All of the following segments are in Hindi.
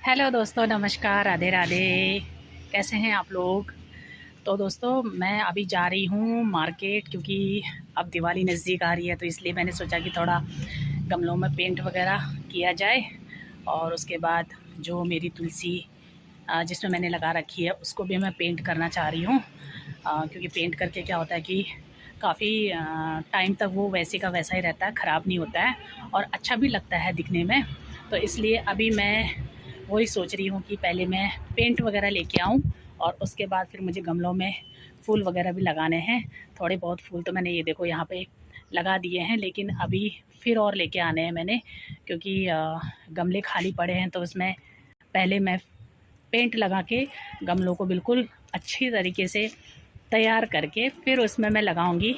हेलो दोस्तों, नमस्कार, राधे राधे। कैसे हैं आप लोग? तो दोस्तों, मैं अभी जा रही हूँ मार्केट, क्योंकि अब दिवाली नज़दीक आ रही है, तो इसलिए मैंने सोचा कि थोड़ा गमलों में पेंट वगैरह किया जाए। और उसके बाद जो मेरी तुलसी जिसमें मैंने लगा रखी है उसको भी मैं पेंट करना चाह रही हूँ, क्योंकि पेंट करके क्या होता है कि काफ़ी टाइम तक वो वैसे का वैसा ही रहता है, ख़राब नहीं होता है और अच्छा भी लगता है दिखने में। तो इसलिए अभी मैं वही सोच रही हूँ कि पहले मैं पेंट वगैरह लेके आऊँ और उसके बाद फिर मुझे गमलों में फूल वगैरह भी लगाने हैं। थोड़े बहुत फूल तो मैंने ये देखो यहाँ पे लगा दिए हैं, लेकिन अभी फिर और लेके आने हैं मैंने, क्योंकि गमले खाली पड़े हैं। तो उसमें पहले मैं पेंट लगा के गमलों को बिल्कुल अच्छी तरीके से तैयार करके फिर उसमें मैं लगाऊंगी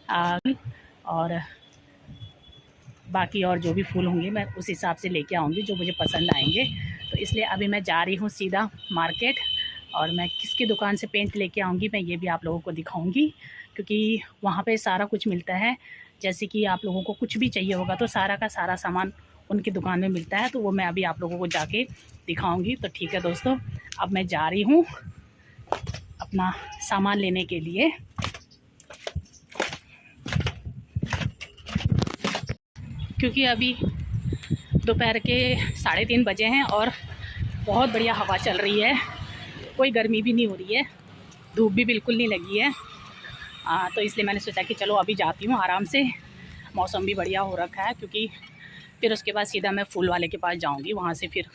और बाकी और जो भी फूल होंगे मैं उस हिसाब से लेके आऊँगी जो मुझे पसंद आएंगे। तो इसलिए अभी मैं जा रही हूँ सीधा मार्केट, और मैं किसकी दुकान से पेंट लेके आऊँगी मैं ये भी आप लोगों को दिखाऊँगी, क्योंकि वहाँ पे सारा कुछ मिलता है। जैसे कि आप लोगों को कुछ भी चाहिए होगा तो सारा का सारा सामान उनकी दुकान में मिलता है, तो वो मैं अभी आप लोगों को जाके दिखाऊँगी। तो ठीक है दोस्तों, अब मैं जा रही हूँ अपना सामान लेने के लिए। क्योंकि अभी दोपहर के 3:30 बजे हैं और बहुत बढ़िया हवा चल रही है, कोई गर्मी भी नहीं हो रही है, धूप भी बिल्कुल नहीं लगी है। तो इसलिए मैंने सोचा कि चलो अभी जाती हूँ आराम से, मौसम भी बढ़िया हो रखा है, क्योंकि फिर उसके बाद सीधा मैं फूल वाले के पास जाऊँगी, वहाँ से फिर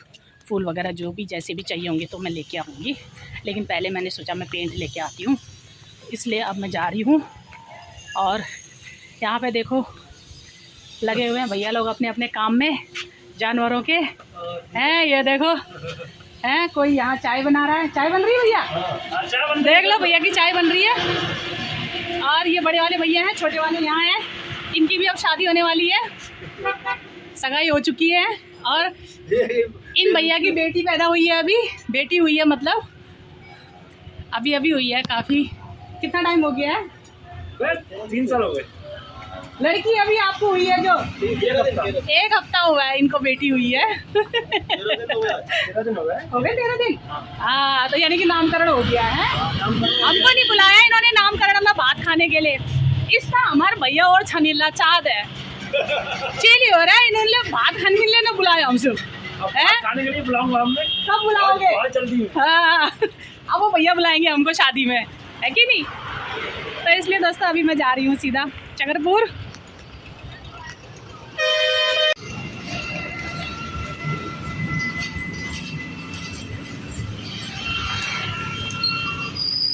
फूल वगैरह जो भी जैसे भी चाहिए होंगे तो मैं लेके आऊँगी। लेकिन पहले मैंने सोचा मैं पेंट लेके आती हूँ, इसलिए अब मैं जा रही हूँ। और यहाँ पे देखो लगे हुए हैं भैया लोग अपने अपने काम में, जानवरों के हैं। ये देखो है, कोई यहाँ चाय बना रहा है। चाय बन रही है भैया, देख लो भैया की चाय बन रही है। और ये बड़े वाले भैया हैं, छोटे वाले यहाँ हैं, इनकी भी अब शादी होने वाली है, सगाई हो चुकी है। और इन भैया की बेटी पैदा हुई है, अभी बेटी हुई है, मतलब अभी अभी हुई है। काफ़ी कितना टाइम हो गया है? 3 साल हो गए। लड़की अभी आपको हुई है जो 1 हफ्ता हुआ है, इनको बेटी हुई है। 13 दिन हो गए। हो गए 13 दिन। हाँ, तो यानी कि नामकरण हो गया है। हमको नहीं बुलाया इन्होंने नामकरण में भात खाने के लिए। इसका हमारे भैया और छनीला चाँद है, चेली हो रहा है, इन्होंने भात खाने के लिए ना बुलाया हमसे। खाने के लिए बुलाऊंगा हमने। कब बुलाओगे? जल्दी। हाँ, अब वो भैया बुलाएंगे हमको शादी में, है कि नहीं? तो इसलिए दोस्तों अभी मैं जा रही हूँ सीधा चकरपुर।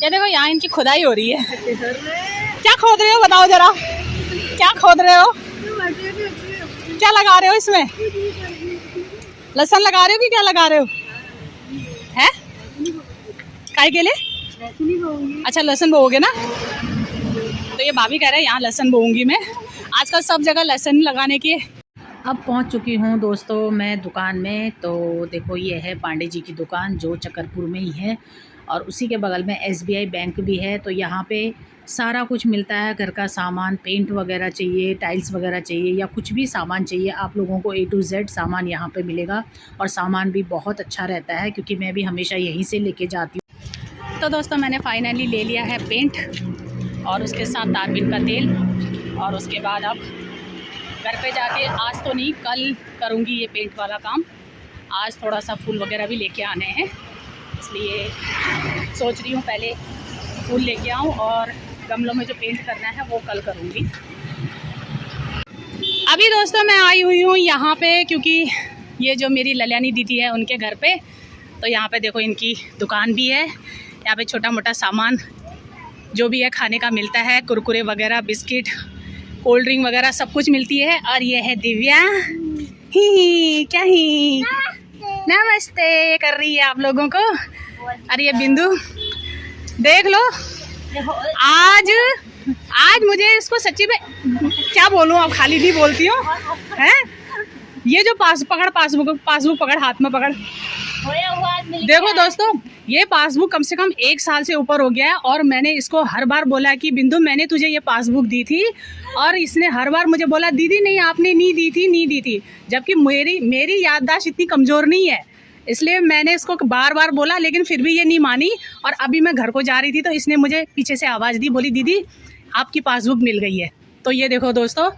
ये देखो यहाँ इनकी खुदाई हो रही है। क्या खोद रहे हो बताओ जरा, क्या खोद रहे हो? क्या लगा रहे हो इसमें? लहसुन लगा रहे हो कि क्या लगा रहे हो? हैं? काय के लिए? अच्छा, लहसुन बोओगे ना? तो ये भाभी कह रहे हैं यहाँ लहसुन बोऊंगी मैं। आजकल सब जगह लहसुन लगाने की। अब पहुँच चुकी हूँ दोस्तों मैं दुकान में। तो देखो ये है पांडे जी की दुकान, जो चकरपुर में ही है, और उसी के बगल में SBI बैंक भी है। तो यहाँ पे सारा कुछ मिलता है, घर का सामान, पेंट वगैरह चाहिए, टाइल्स वगैरह चाहिए, या कुछ भी सामान चाहिए आप लोगों को, A to Z सामान यहाँ पे मिलेगा। और सामान भी बहुत अच्छा रहता है, क्योंकि मैं भी हमेशा यहीं से लेके जाती हूँ। तो दोस्तों मैंने फाइनली ले लिया है पेंट और उसके साथ दारबिन का तेल, और उसके बाद अब घर पे जाके, आज तो नहीं कल करूँगी ये पेंट वाला काम। आज थोड़ा सा फूल वगैरह भी लेके आने हैं, इसलिए सोच रही हूँ पहले फूल लेके आऊँ और गमलों में जो पेंट करना है वो कल करूँगी। अभी दोस्तों मैं आई हुई हूँ यहाँ पे, क्योंकि ये जो मेरी ललियानी दीदी है उनके घर पे। तो यहाँ पे देखो इनकी दुकान भी है, यहाँ पे छोटा मोटा सामान जो भी है खाने का मिलता है, कुरकुरे वगैरह, बिस्किट, कोल्ड ड्रिंक वगैरह सब कुछ मिलती है। और ये है दिव्या, ही क्या ही नमस्ते कर रही है आप लोगों को। अरे ये बिंदु देख लो, आज मुझे इसको सच्ची में क्या बोलूँ, अब खाली नहीं बोलती हूँ हैं। ये जो पासबुक पकड़, हाथ में पकड़, देखो दोस्तों ये पासबुक कम से कम 1 साल से ऊपर हो गया है, और मैंने इसको हर बार बोला कि बिंदु मैंने तुझे ये पासबुक दी थी, और इसने हर बार मुझे बोला दीदी नहीं आपने नहीं दी थी। जबकि मेरी याददाश्त इतनी कमज़ोर नहीं है, इसलिए मैंने इसको बार बार बोला, लेकिन फिर भी ये नहीं मानी। और अभी मैं घर को जा रही थी तो इसने मुझे पीछे से आवाज़ दी, बोली दीदी आपकी पासबुक मिल गई है। तो ये देखो दोस्तों,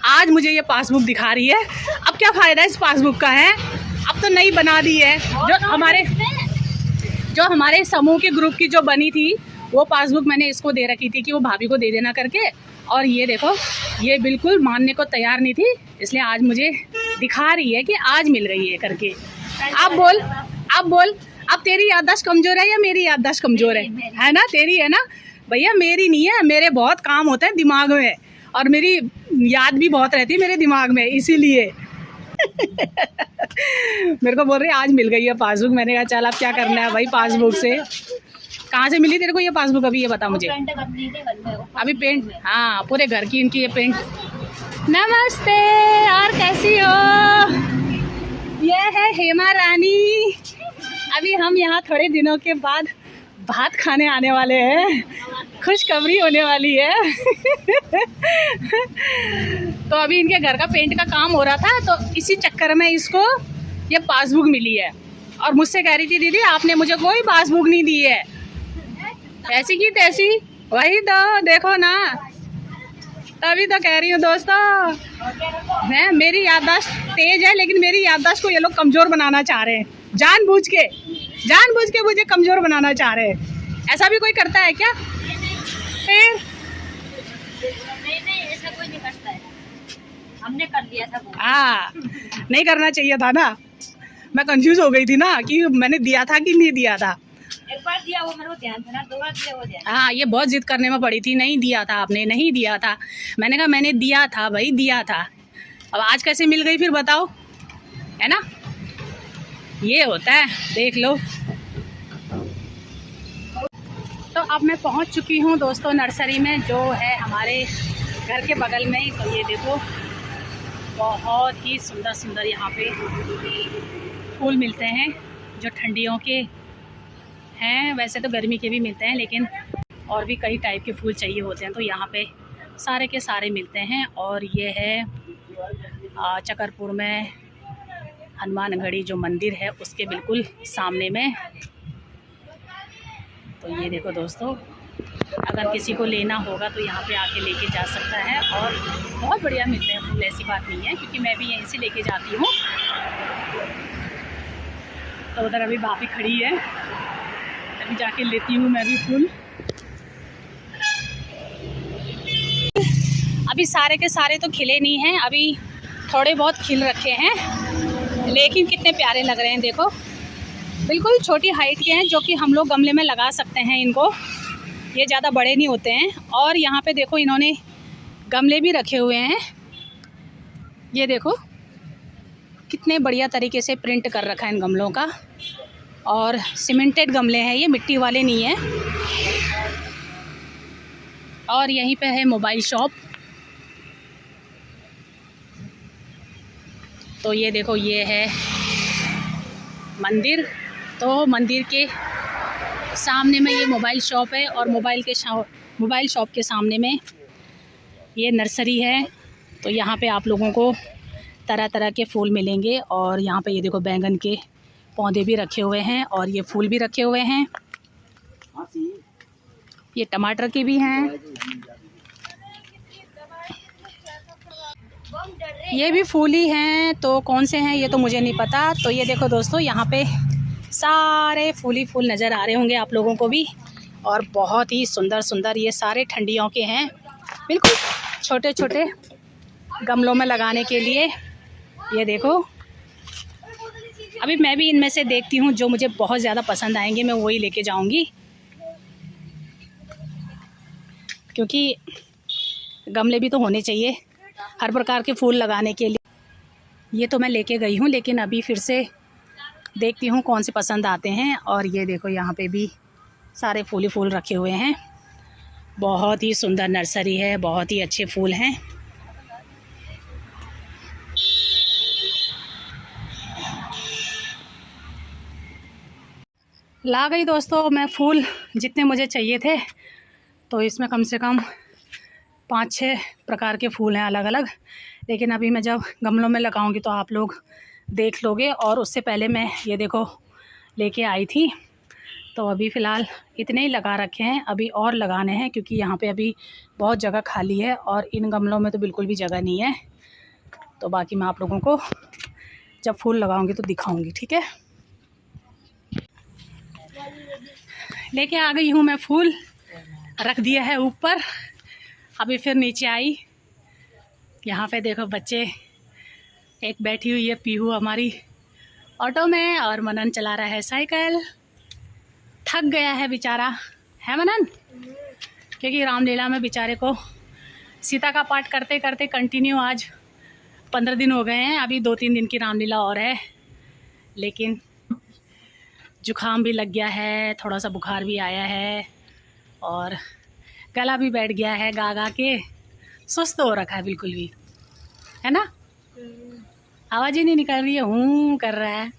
आज मुझे ये पासबुक दिखा रही है। अब क्या फ़ायदा इस पासबुक का है, अब तो नई बना दी है। जो हमारे समूह के ग्रुप की जो बनी थी वो पासबुक मैंने इसको दे रखी थी कि वो भाभी को दे देना करके। और ये देखो, ये बिल्कुल मानने को तैयार नहीं थी, इसलिए आज मुझे दिखा रही है कि आज मिल गई है करके। अब बोल, अब तेरी याददाश्त कमज़ोर है या मेरी याददाश्त कमज़ोर है ना? तेरी है ना भैया, मेरी नहीं है। मेरे बहुत काम होते हैं दिमाग में, और मेरी याद भी बहुत रहती है मेरे दिमाग में, इसीलिए मेरे को बोल रही आज मिल गई है पासबुक। मैंने कहा चल अब क्या करना है भाई पासबुक से। कहाँ से मिली तेरे को ये पासबुक, अभी ये बता मुझे। अभी पेंट, हाँ पूरे घर की इनकी ये पेंट। नमस्ते, और कैसी हो? ये है हेमा रानी। अभी हम यहाँ थोड़े दिनों के बाद भात खाने आने वाले हैं, खुशखबरी होने वाली है। तो अभी इनके घर का पेंट का काम हो रहा था, तो इसी चक्कर में इसको ये पासबुक मिली है। और मुझसे कह रही थी दीदी आपने मुझे कोई पासबुक नहीं दी है, ऐसी की तैसी। वही तो देखो ना, तभी तो कह रही हूँ दोस्तों, है मेरी याददाश्त तेज है, लेकिन मेरी याददाश्त को ये लोग कमज़ोर बनाना चाह रहे हैं, जानबूझ के मुझे कमज़ोर बनाना चाह रहे हैं। ऐसा भी कोई करता है क्या? फिर नहीं ऐसा कोई नहीं करता है, हमने कर लिया था वो। हाँ, नहीं करना चाहिए था ना। मैं कंफ्यूज हो गई थी ना कि मैंने दिया था कि नहीं दिया था। एक बार दिया वो मेरे को ध्यान था ना, 2 बार दिया वो ध्यान। हाँ, ये बहुत जिद करने में पड़ी थी, नहीं दिया था आपने, नहीं दिया था। मैंने कहा मैंने दिया था भाई, दिया था। अब आज कैसे मिल गई फिर बताओ, है ना? ये होता है, देख लो। तो अब मैं पहुंच चुकी हूं दोस्तों नर्सरी में, जो है हमारे घर के बगल में ही। तो ये देखो, बहुत ही सुंदर सुंदर यहाँ पे फूल मिलते हैं, जो ठंडियों के हैं। वैसे तो गर्मी के भी मिलते हैं, लेकिन और भी कई टाइप के फूल चाहिए होते हैं, तो यहाँ पे सारे के सारे मिलते हैं। और ये है चकरपुर में हनुमानगढ़ी जो मंदिर है उसके बिल्कुल सामने में। तो ये देखो दोस्तों, अगर किसी को लेना होगा तो यहाँ पे आके लेके जा सकता है, और बहुत बढ़िया मिलते हैं फूल, ऐसी बात नहीं है, क्योंकि मैं भी यहीं से लेके जाती हूँ। तो उधर अभी भाभी खड़ी है, अभी जाके लेती हूँ मैं भी फूल। अभी सारे के सारे तो खिले नहीं हैं, अभी थोड़े बहुत खिल रखे हैं, लेकिन कितने प्यारे लग रहे हैं। देखो, बिल्कुल छोटी हाइट के हैं, जो कि हम लोग गमले में लगा सकते हैं इनको, ये ज़्यादा बड़े नहीं होते हैं। और यहाँ पे देखो इन्होंने गमले भी रखे हुए हैं, ये देखो कितने बढ़िया तरीके से प्रिंट कर रखा है इन गमलों का। और सीमेंटेड गमले हैं ये, मिट्टी वाले नहीं हैं। और यहीं पे है मोबाइल शॉप। तो ये देखो, ये है मंदिर। तो मंदिर के सामने में ये मोबाइल शॉप है, और मोबाइल शॉप के सामने में ये नर्सरी है। तो यहाँ पे आप लोगों को तरह तरह के फूल मिलेंगे। और यहाँ पे ये देखो बैंगन के पौधे भी रखे हुए हैं, और ये फूल भी रखे हुए हैं, ये टमाटर के भी हैं, ये भी फूल ही हैं। तो कौन से हैं ये तो मुझे नहीं पता। तो ये देखो दोस्तों, यहाँ पे सारे फूल ही फूल नज़र आ रहे होंगे आप लोगों को भी, और बहुत ही सुंदर सुंदर ये सारे ठंडियों के हैं, बिल्कुल छोटे छोटे गमलों में लगाने के लिए। ये देखो, अभी मैं भी इनमें से देखती हूँ, जो मुझे बहुत ज़्यादा पसंद आएंगे मैं वही लेके जाऊँगी, क्योंकि गमले भी तो होने चाहिए हर प्रकार के फूल लगाने के लिए। ये तो मैं लेके गई हूँ, लेकिन अभी फिर से देखती हूँ कौन से पसंद आते हैं। और ये देखो, यहाँ पे भी सारे फूल ही फूल रखे हुए हैं, बहुत ही सुंदर नर्सरी है, बहुत ही अच्छे फूल हैं। ला गई दोस्तों मैं फूल, जितने मुझे चाहिए थे। तो इसमें कम से कम 5-6 प्रकार के फूल हैं अलग अलग, लेकिन अभी मैं जब गमलों में लगाऊंगी तो आप लोग देख लोगे। और उससे पहले मैं ये देखो लेके आई थी। तो अभी फ़िलहाल इतने ही लगा रखे हैं, अभी और लगाने हैं क्योंकि यहाँ पे अभी बहुत जगह खाली है और इन गमलों में तो बिल्कुल भी जगह नहीं है। तो बाकी मैं आप लोगों को जब फूल लगाऊंगी तो दिखाऊंगी, ठीक है। लेके आ गई हूँ मैं, फूल रख दिया है ऊपर। अभी फिर नीचे आई, यहाँ पे देखो बच्चे, एक बैठी हुई है पीहू हमारी ऑटो में और मनन चला रहा है साइकिल। थक गया है बेचारा, है मनन? क्योंकि रामलीला में बेचारे को सीता का पाठ करते करते कंटिन्यू आज 15 दिन हो गए हैं। अभी 2-3 दिन की रामलीला और है, लेकिन जुकाम भी लग गया है, थोड़ा सा बुखार भी आया है और गला भी बैठ गया है गा गा के। सुस्त हो रखा है बिल्कुल भी, है ना? आवाज़ ही नहीं निकल रही है, हूँ कर रहा है।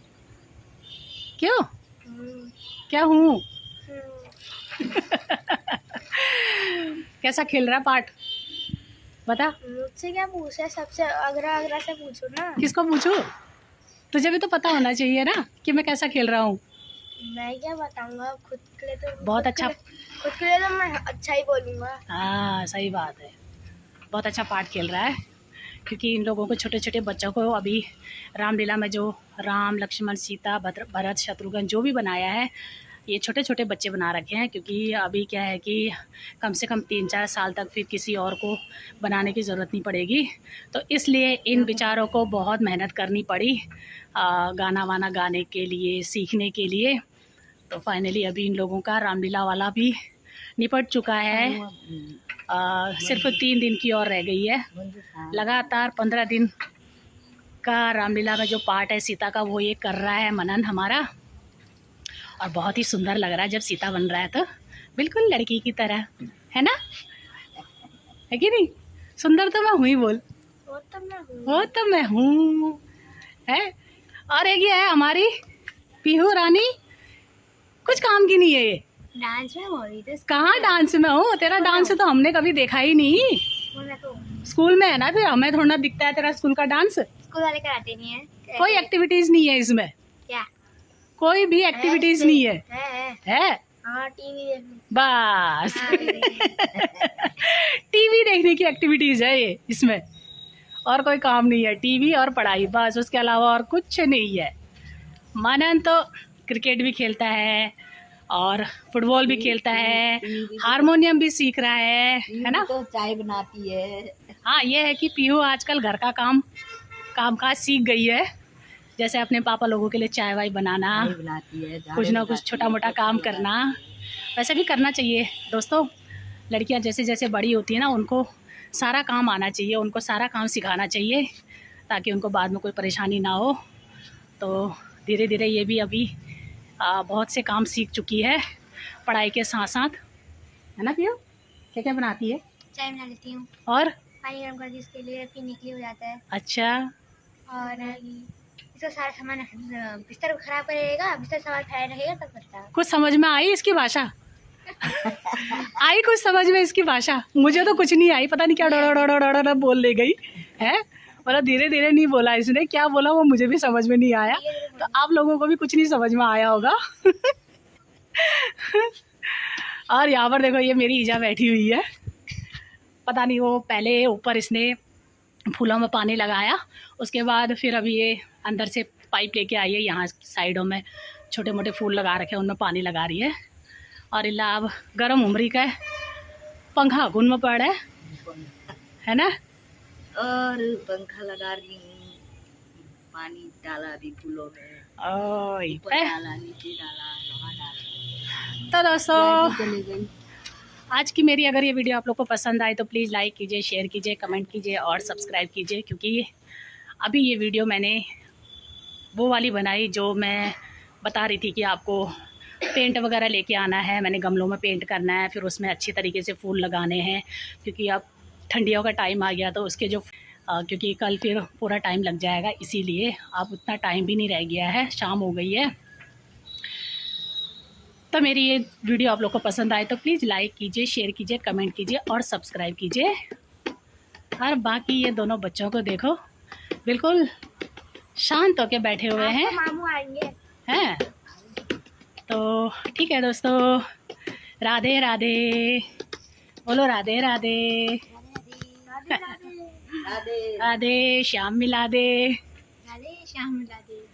क्यों? क्या हूँ? कैसा खेल रहा पाठ बता। मुझसे क्या पूछा? सबसे अगरा अगरा से पूछो ना। किसको पूछूं? तुझे भी तो पता होना चाहिए ना कि मैं कैसा खेल रहा हूँ। मैं क्या बताऊंगा, खुद के लिए तो बहुत अच्छा, खुद के लिए तो मैं अच्छा ही बोलूँगा। हाँ सही बात है, बहुत अच्छा पाठ खेल रहा है। क्योंकि इन लोगों को, छोटे छोटे बच्चों को अभी रामलीला में जो राम लक्ष्मण सीता भरत शत्रुघ्न जो भी बनाया है, ये छोटे छोटे बच्चे बना रखे हैं। क्योंकि अभी क्या है कि कम से कम 3-4 साल तक फिर किसी और को बनाने की ज़रूरत नहीं पड़ेगी। तो इसलिए इन बेचारों को बहुत मेहनत करनी पड़ी गाना वाना गाने के लिए, सीखने के लिए। तो फाइनली अभी इन लोगों का रामलीला वाला भी निपट चुका है। सिर्फ 3 दिन की और रह गई है। लगातार 15 दिन का रामलीला में जो पार्ट है सीता का, वो ये कर रहा है मनन हमारा। और बहुत ही सुंदर लग रहा है जब सीता बन रहा है, तो बिल्कुल लड़की की तरह, है ना? है कि नहीं? सुंदर तो मैं हूँ ही, बोल। वो तो मैं हूँ, है। और एक ये है हमारी पीहू रानी, कुछ काम की नहीं है ये। डांस में हो रही थी। कहाँ डांस में हूँ? तेरा डांस तो हमने कभी देखा ही नहीं। स्कूल में है ना, फिर हमें थोड़ा दिखता है तेरा स्कूल का डांस। स्कूल वाले कराते नहीं है। कोई एक्टिविटीज नहीं है इसमें, क्या? कोई भी एक्टिविटीज नहीं है। है हाँ, टीवी बस टीवी देखने की एक्टिविटीज है ये इसमें, और कोई काम नहीं है। टीवी और पढ़ाई बस, उसके अलावा और कुछ नहीं है। मनन तो क्रिकेट भी खेलता है और फुटबॉल भी खेलता है, हारमोनियम भी सीख रहा है ना? तो चाय बनाती है। हाँ, ये है कि पीहू आजकल घर का काज सीख गई है। जैसे अपने पापा लोगों के लिए चाय वाय बनाना, बनाती है, कुछ ना कुछ छोटा मोटा काम करना। वैसे भी करना चाहिए दोस्तों। लड़कियां जैसे जैसे बड़ी होती है ना, उनको सारा काम आना चाहिए, उनको सारा काम सिखाना चाहिए, ताकि उनको बाद में कोई परेशानी ना हो। तो धीरे धीरे ये भी अभी बहुत से काम सीख चुकी है पढ़ाई के साथ साथ, है ना पीहू? क्या क्या बनाती है? चाय बना लेती हूँ और पानी गर्म कर दी, इसके लिए पीने के लिए हो जाता है। अच्छा, और इसका सारा सामान बिस्तर खराब करेगा, बिस्तर सामान फैला रहेगा तब करता है। कुछ समझ में आई इसकी भाषा? आई कुछ समझ में इसकी भाषा? मुझे तो कुछ नहीं आई, पता नहीं क्या डोड़ा बोल ले गई है। मतलब धीरे धीरे नहीं बोला इसने, क्या बोला वो मुझे भी समझ में नहीं आया। तो आप लोगों को भी कुछ नहीं समझ में आया होगा। और यहाँ पर देखो, ये मेरी ईजा बैठी हुई है। पता नहीं वो पहले ऊपर इसने फूलों में पानी लगाया, उसके बाद फिर अभी ये अंदर से पाइप लेके आई है। यहाँ साइडों में छोटे मोटे फूल लगा रखे हैं, उनमें पानी लगा रही है। और इला अब गर्म उमरी का पंखा गुन में पड़ है ना? और पंखा लगा रही हूँ, पानी डाला अभी फूलों में, ऊपर डाला, नीचे डाला, वहाँ डाला। तो दोस्तों, चली गई। आज की मेरी अगर ये वीडियो आप लोग को पसंद आई तो प्लीज़ लाइक कीजिए, शेयर कीजिए, कमेंट कीजिए और सब्सक्राइब कीजिए। क्योंकि अभी ये वीडियो मैंने वो वाली बनाई जो मैं बता रही थी कि आपको पेंट वगैरह लेके आना है, मैंने गमलों में पेंट करना है, फिर उसमें अच्छी तरीके से फूल लगाने हैं। क्योंकि अब ठंडियों का टाइम आ गया, तो उसके जो क्योंकि कल फिर पूरा टाइम लग जाएगा, इसीलिए अब उतना टाइम भी नहीं रह गया है, शाम हो गई है। तो मेरी ये वीडियो आप लोग को पसंद आए तो प्लीज़ लाइक कीजिए, शेयर कीजिए, कमेंट कीजिए और सब्सक्राइब कीजिए। और बाकी ये दोनों बच्चों को देखो, बिल्कुल शांत होकर बैठे हुए हैं। मामू आएंगे हैं ठीक है दोस्तों, राधे राधे बोलो, राधे राधे राधे राधे, श्याम मिला दे। राधे श्याम मिला दे।